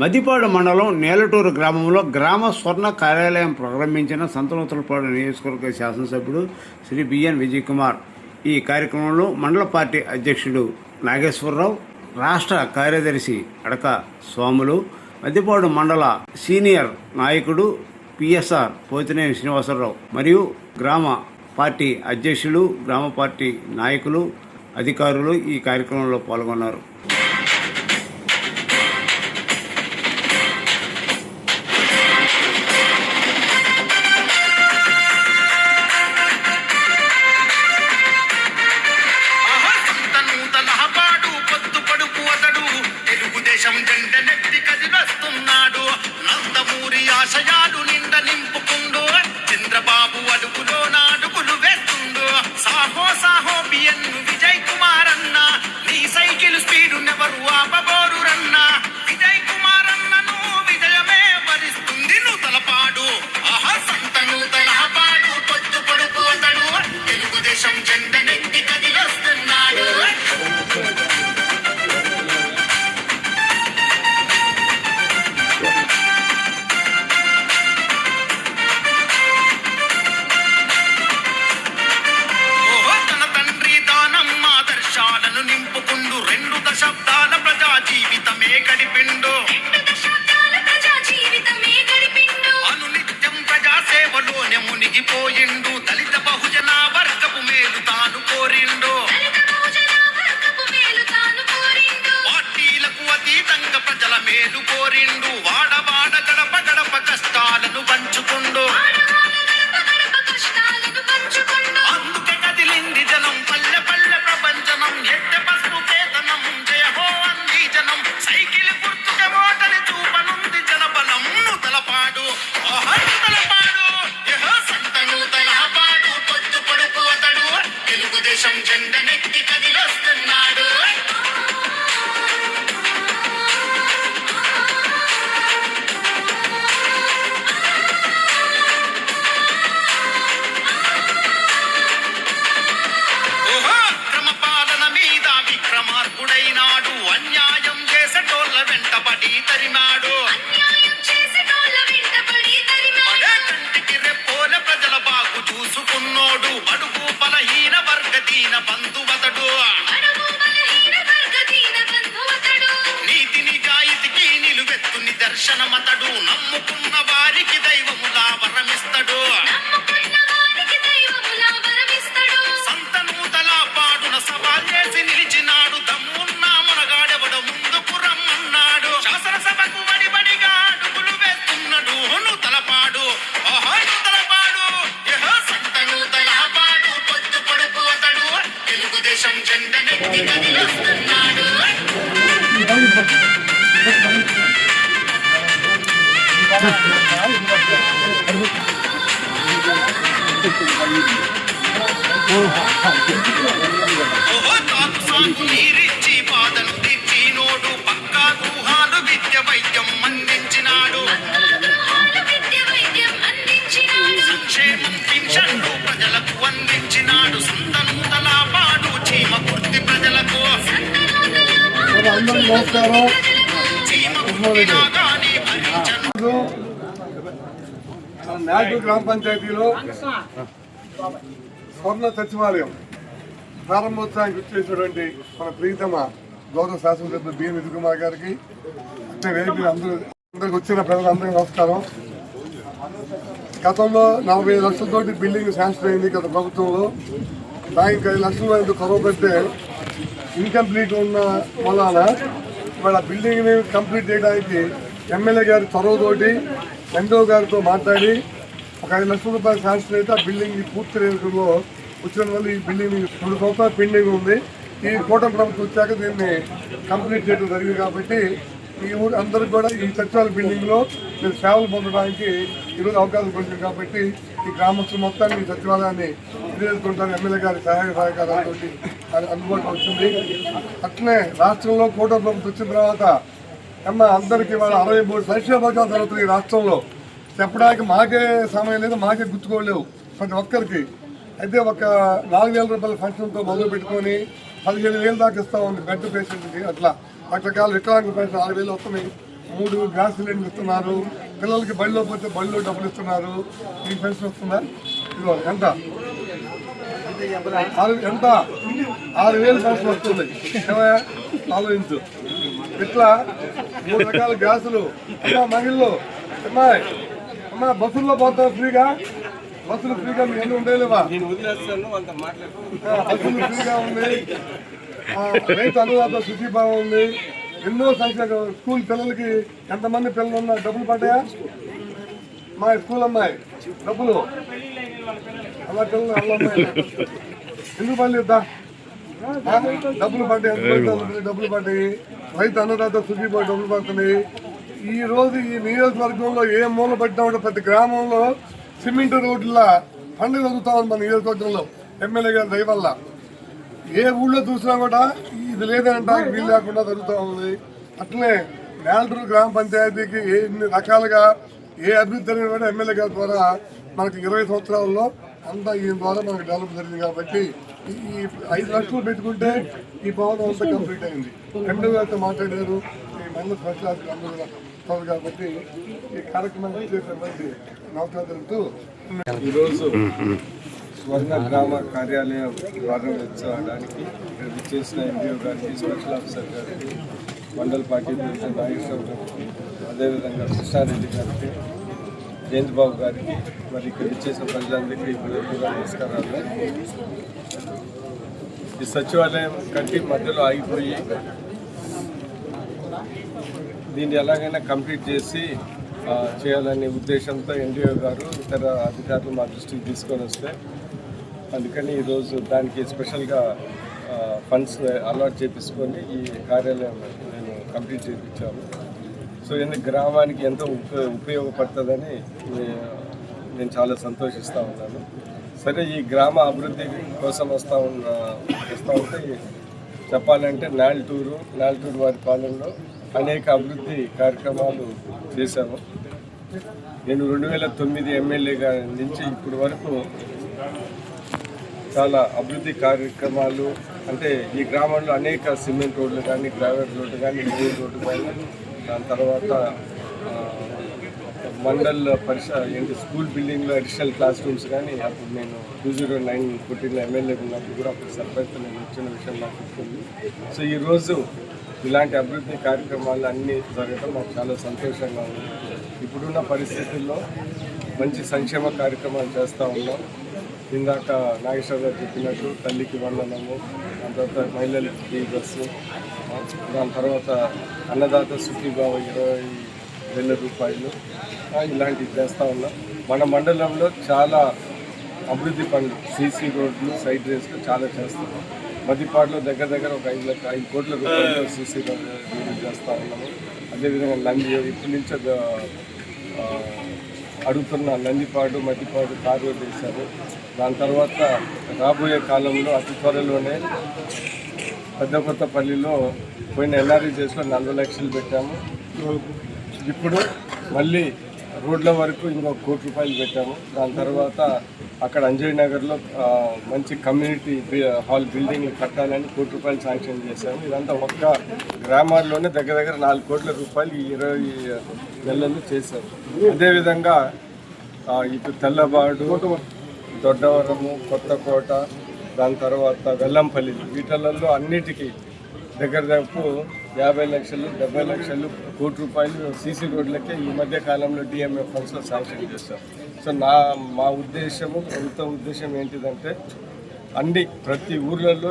మద్దిపాడు మండలం నేలటూరు గ్రామంలో గ్రామ స్వర్ణ కార్యాలయం ప్రారంభించిన సంతనూతలపాడు నియోజకవర్గ శాసనసభ్యుడు శ్రీ బిఎన్ విజయ్ కుమార్. ఈ కార్యక్రమంలో మండల పార్టీ అధ్యక్షుడు నాగేశ్వరరావు, రాష్ట్ర కార్యదర్శి అడక స్వాములు, మద్దిపాడు మండల సీనియర్ నాయకుడు పిఎస్ఆర్ పోతినేని శ్రీనివాసరావు మరియు గ్రామ పార్టీ అధ్యక్షులు, గ్రామ పార్టీ నాయకులు, అధికారులు ఈ కార్యక్రమంలో పాల్గొన్నారు. జెండనెత్తి కదిలొస్తున్నాడు, నందమూరి ఆశయాలు నిండ నింపుకుండు, చంద్రబాబు అడుగులో నాడుగులు వేస్తుండు. సాహో సాహో బిఎన్ విజయ్ కుమార్ అన్న, నీ సైకిల్ స్పీడు నెవరు ఆపబోరు రన్న. విజయ్ కుమార్ అన్నను విజయమే వరిస్తుంది నూతలపాడు. ఆహా సంత నూతలపాడు పొత్తు పొడుపు అతడు, తెలుగుదేశం జెండనెత్తి కదిలొస్తున్నాడు. నింపుకుండు 2 దశాబ్దాల ప్రజా జీవితమే గడిపిండు. అనునిత్యం ప్రజా సేవలోనే మునిగిపోయిండు. దళిత బహుజన వర్గపు మేలు తాను కోరిండు. పార్టీలకు అతీతంగా ప్రజల మేలు కోరిండు. వాడవాడ గడప గడప కష్టాలను పంచుకుండు. అందుకే కదిలింది జనం, పల్లె పల్లె ప్రపంచనం, ఎట్టె పసుపు కేతనం, జయ హో అంది జనం. సైకిల్ గుర్తుకే ఓటని చూపనుంది జనబలం. నూతలపాడు, ఆహా నూతలపాడు, యహో సంత నూతలపాడు పొత్తు పొడుపు అతడు, తెలుగుదేశం జెండనెత్తి కదిలొస్తున్నాడు. విక్రమార్కుడైనాడు, అన్యాయం చేసేటోళ్ళ వెంటబడి తరిమాడు. కంటికి రెప్పోల ప్రజల బాగు చూసుకున్నోడు, అడుగు బలహీన వర్గ దీన బంధువతడు. నీతి నిజాయితీకి నిలువెత్తు నిదర్శనమతడు, నమ్ముకున్న వారికి దైవములా వరమిస్తడు. సవాల్ చేసి నిలిచినాడు, దమ్మున్న మనగాడెవడు ముందుకు రమ్మన్నాడు. శాసనసభకు వడిబడిగా అడుగులు వేస్తున్నాడు. నూతలపాడు, ఆహా నూతలపాడు, యహో సంత నూతలపాడు పొత్తు పొడుపు అతడు, తెలుగుదేశం జెండనెత్తి కదిలొస్తున్నాడు. నీరిచ్చి బాధను తిట్టినోడు, పక్కా గుహాలు విద్య వైద్యం అందించినాడు. సంక్షేమం పింఛన్లు ప్రజలకు అందించినాడు. సంత నూతలపాడు చీమ కుర్తి ప్రజలకు. చీమ కుర్తినా గాని భరించను. నాయకుడు గ్రామ పంచాయతీలో స్వర్ణ సచివాలయం ప్రారంభోత్సవానికి వచ్చేసినటువంటి మన ప్రీతమ గౌరవ శాసనసభ్యులు బిఎన్ విజయ్ కుమార్ గారికి, అందరికి వచ్చిన ప్రజలందరికీ నమస్కారం. గతంలో 45 లక్షలతోటి బిల్డింగ్ శాంక్షన్ అయింది గత ప్రభుత్వంలో. దానికి 5 లక్షల ఎందుకు కొరవ పెడితే ఇన్కంప్లీట్ ఉన్న వలన ఇవాళ బిల్డింగ్ని కంప్లీట్ చేయడానికి ఎమ్మెల్యే గారి చొరవతోటి ఎండో గారితో మాట్లాడి ఒక 5 లక్షల రూపాయలు శాంక్షన్ అయితే ఆ బిల్డింగ్ పూర్తి రేటులో వచ్చిన వల్ల ఈ బిల్డింగ్ 2 సంవత్సరాలు పెండింగ్ ఉంది. ఈ కూటమి ప్రభుత్వం వచ్చాక దీన్ని కంప్లీట్ చేయడం జరిగింది. కాబట్టి ఈ ఊరు అందరికి కూడా ఈ సచివాలయ బిల్డింగ్లో మీరు సేవలు పొందడానికి ఈరోజు అవకాశం పడుతుంది. కాబట్టి ఈ గ్రామస్తులు మొత్తాన్ని ఈ సచివాలయాన్ని వినియోగించుకుంటారు. ఎమ్మెల్యే గారి సహాయ సహకారాలతో అందుబాటులో వచ్చింది. అట్లనే రాష్ట్రంలో కూటమి ప్రభుత్వం వచ్చిన తర్వాత అందరికీ వాళ్ళ 63 సంక్షేమ పథకాలు జరుగుతుంది ఈ రాష్ట్రంలో. చెప్పడానికి మాకే సమయం లేదు, మాకే గుర్తుకోలేవు ప్రతి ఒక్కరికి. అయితే ఒక 4,000 రూపాయల ఫంక్షన్తో మొదలు పెట్టుకొని 15,000 దాకా ఇస్తా ఉంది బెడ్ పేషెంట్కి. అట్లా రకరకాల వికలాంగ పెన్షన్ 6,000 వస్తున్నాయి. 3 గ్యాస్ సిలిండర్లు ఇస్తున్నారు. పిల్లలకి బడిలో పోతే బడిలో డబ్బులు ఇస్తున్నారు. మీకు పెన్షన్ వస్తుందా? ఇదిగో ఎంత 6,000 పెన్షన్ వస్తుంది. ఏమయ్యా ఆలోచించు. ఇట్లా 3 రకాల గ్యాసులు. అమ్మా మహిళలు అమ్మా బస్సుల్లో పోతాం ఫ్రీగా. బస్సులు ఫ్రీగా మీకు ఎన్ని ఉండేలేవా? బస్సులు ఫ్రీగా ఉంది. రైతు అన్నదాత శుచిభావం ఉంది. ఎన్నో సంఖ్య స్కూల్ పిల్లలకి ఎంతమంది పిల్లలు ఉన్నా డబ్బులు పడ్డాయా? మా స్కూల్ అమ్మాయి డబ్బులు అలా పిల్లలు అమ్మాయి ఎందుకు పడలేదా? డబ్బులు పడ్డాయి. డబ్బులు పడ్డాయి. రైతు అన్నదాత శుచిభావం డబ్బులు పడుతున్నాయి. ఈ రోజు ఈ నియోజకవర్గంలో ఏ మూల పట్టినా ప్రతి గ్రామంలో సిమెంట్ రోడ్ల పండుగ జరుగుతా ఉంది మన నియోజకవర్గంలో ఎమ్మెల్యే గారి దయ వల్ల. ఏ ఊళ్ళో చూసినా కూడా ఇది లేదంట వీలు లేకుండా జరుగుతూ ఉంది. అట్లనే నేలటూరు గ్రామ పంచాయతీకి ఎన్ని రకాలుగా ఏ అభివృద్ధి అనేది కూడా ఎమ్మెల్యే గారి ద్వారా మనకి 20 సంవత్సరాల్లో అంతా ఈయన ద్వారా మనకు డెవలప్ జరిగింది. కాబట్టి ఈ 5 లక్షలు పెట్టుకుంటే ఈ భవనం అంతా కంప్లీట్ అయింది. ఎమ్మెల్యే గారితో మాట్లాడారు. ఈ మండల స్పెషల్ ఆఫీసర్ అందరూ కూడా కాబట్టి ఈ కార్యక్రమాన్ని చేసినటువంటి నమస్కారం తెలుపుతూ ఈరోజు స్వర్ణ గ్రామ కార్యాలయం ప్రారంభించడానికి ఇక్కడ విచ్చేసిన ఎంపీఓ గారికి, స్పెషల్ ఆఫీసర్ గారికి, మండల పార్టీ ప్రెసిడెంట్ నాగేశ్వర గారికి, అదేవిధంగా కృష్ణారెడ్డి గారికి, జయంత్ బాబు గారికి, మరి ఇక్కడ విచ్చేసిన ప్రజలందరికీ కూడా నమస్కారాలు. ఈ సచివాలయం కట్టి మధ్యలో ఆగిపోయి దీన్ని ఎలాగైనా కంప్లీట్ చేసి చేయాలనే ఉద్దేశంతో ఎన్డీఓ గారు ఇతర అధికారులు మా దృష్టికి తీసుకొని వస్తే అందుకని ఈరోజు దానికి స్పెషల్గా ఫండ్స్ అలాట్ చేపించుకొని ఈ కార్యాలయం నేను కంప్లీట్ చేయించాను. సో ఎందుకు గ్రామానికి ఎంతో ఉపయోగపడుతుందని నేను చాలా సంతోషిస్తూ ఉన్నాను. సరే, ఈ గ్రామ అభివృద్ధి కోసం వస్తూ ఉంటే చెప్పాలంటే నేలటూరు వారి పాలనలో అనేక అభివృద్ధి కార్యక్రమాలు చేశాము. నేను 2009 ఎమ్మెల్యేగా నుంచి ఇప్పటి వరకు చాలా అభివృద్ధి కార్యక్రమాలు అంటే ఈ గ్రామంలో అనేక సిమెంట్ రోడ్లు కానీ, గ్రావెల్ రోడ్లు కానీ, రోడ్ రోడ్డు కానీ, దాని తర్వాత మండల్ స్కూల్ బిల్డింగ్లో అడిషనల్ క్లాస్ రూమ్స్ కానీ అప్పుడు నేను 2009 ఎమ్మెల్యేగా ఉన్నప్పుడు కూడా అప్పుడు సర్పంచ్ నేను వచ్చిన విషయం నాకు గుర్తుంది. సో ఈరోజు ఇలాంటి అభివృద్ధి కార్యక్రమాలు అన్నీ జరగడం మాకు చాలా సంతోషంగా ఉంది. ఇప్పుడున్న పరిస్థితుల్లో మంచి సంక్షేమ కార్యక్రమాలు చేస్తూ ఉన్నాం. ఇందాక నాగేశ్వర గారు చెప్పినట్టు తల్లికి వందనము, దాని తర్వాత మహిళలకి బస్సు, దాని తర్వాత అన్నదాత సుఖీభావ 20,000 రూపాయలు ఇలాంటివి చేస్తూ ఉన్నాం. మన మండలంలో చాలా అభివృద్ధి పనులు, సీసీ రోడ్లు, సైడ్ డ్రైన్స్లు చాలా చేస్తున్నాం. మధ్యపాడులో దగ్గర ఒక 5 కోట్ల రూపాయలు సీసీ రోడ్లు చేస్తూ ఉన్నాము. అదేవిధంగా ఇప్పటి నుంచి అడుగుతున్న నందిపాడు, మధ్యపాడు కార్ రోడ్ వేశారు. దాని తర్వాత రాబోయే కాలంలో అతి త్వరలోనే పెద్దకొత్తపల్లిలో పోయిన ఎన్ఆర్ఈజెస్లో 40 లక్షలు పెట్టాము. ఇప్పుడు మళ్ళీ రోడ్ల వరకు ఇంకో 1 కోటి రూపాయలు పెట్టాము. దాని తర్వాత అక్కడ అంజయ్ నగర్లో మంచి కమ్యూనిటీ హాల్ బిల్డింగ్ కట్టాలని 1 కోటి రూపాయలు శాంక్షన్ చేశాము. ఇదంతా ఒక్క గ్రామాల్లోనే దగ్గర 4 కోట్ల రూపాయలు ఈ 20 నెలల్లో చేశారు. అదేవిధంగా ఇటు తెల్లబాడు, దొడ్డవరము, కొత్తకోట, దాని తర్వాత వెల్లంపల్లి, వీటిలలో అన్నిటికీ దగ్గర 50 లక్షలు, 70 లక్షలు, 1 కోటి రూపాయలు సీసీ రోడ్లకే ఈ మధ్య కాలంలో డిఎంఎఫ్ ఫండ్స్లో శాంక్షన్ చేశాం. సో మా ఉద్దేశము, ప్రభుత్వ ఉద్దేశం ఏంటిదంటే ప్రతి ఊర్లలో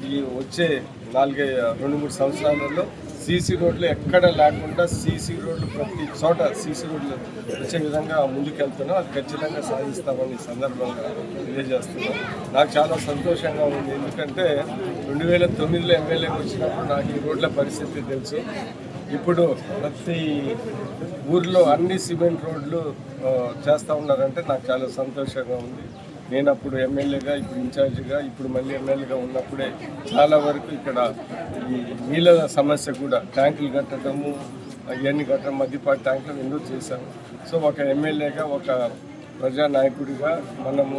ఈ వచ్చే 2-3 సంవత్సరాలలో సీసీ రోడ్లు ఎక్కడ లేకుండా సీసీ రోడ్లు ప్రతి చోట సీసీ రోడ్లు వచ్చే విధంగా ముందుకెళ్తున్నాం. అది ఖచ్చితంగా సాధిస్తామని సందర్భంగా తెలియజేస్తున్నాం. నాకు చాలా సంతోషంగా ఉంది. ఎందుకంటే 2009లో ఎమ్మెల్యేకి వచ్చినప్పుడు నాకు ఈ రోడ్ల పరిస్థితి తెలుసు. ఇప్పుడు ప్రతి ఊర్లో అన్ని సిమెంట్ రోడ్లు చేస్తూ ఉన్నారంటే నాకు చాలా సంతోషంగా ఉంది. నేను అప్పుడు ఎమ్మెల్యేగా, ఇప్పుడు ఇన్ఛార్జిగా, ఇప్పుడు మళ్ళీ ఎమ్మెల్యేగా ఉన్నప్పుడే చాలా వరకు ఇక్కడ ఈ నీళ్ళ సమస్య కూడా ట్యాంకులు కట్టడము, ఇవన్నీ కట్టడం, మధ్యపాటి ట్యాంకులు ఎన్నో చేశాము. సో ఒక ఎమ్మెల్యేగా, ఒక ప్రజానాయకుడిగా మనము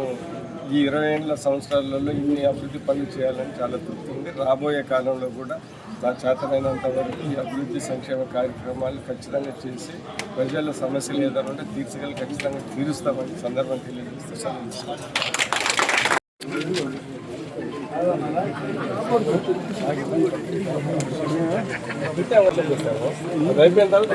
ఈ 20 సంవత్సరాలలో ఇన్ని అభివృద్ధి పనులు చేయాలని చాలా తృప్తి ఉంది. రాబోయే కాలంలో కూడా నా చేతనైనంత వరకు ఈ అభివృద్ధి సంక్షేమ కార్యక్రమాలు ఖచ్చితంగా చేసి ప్రజల సమస్యలు ఏదైనా ఉంటే ఖచ్చితంగా తీరుస్తామని సందర్భం తెలియజేస్తూ అయిపోయిన తర్వాత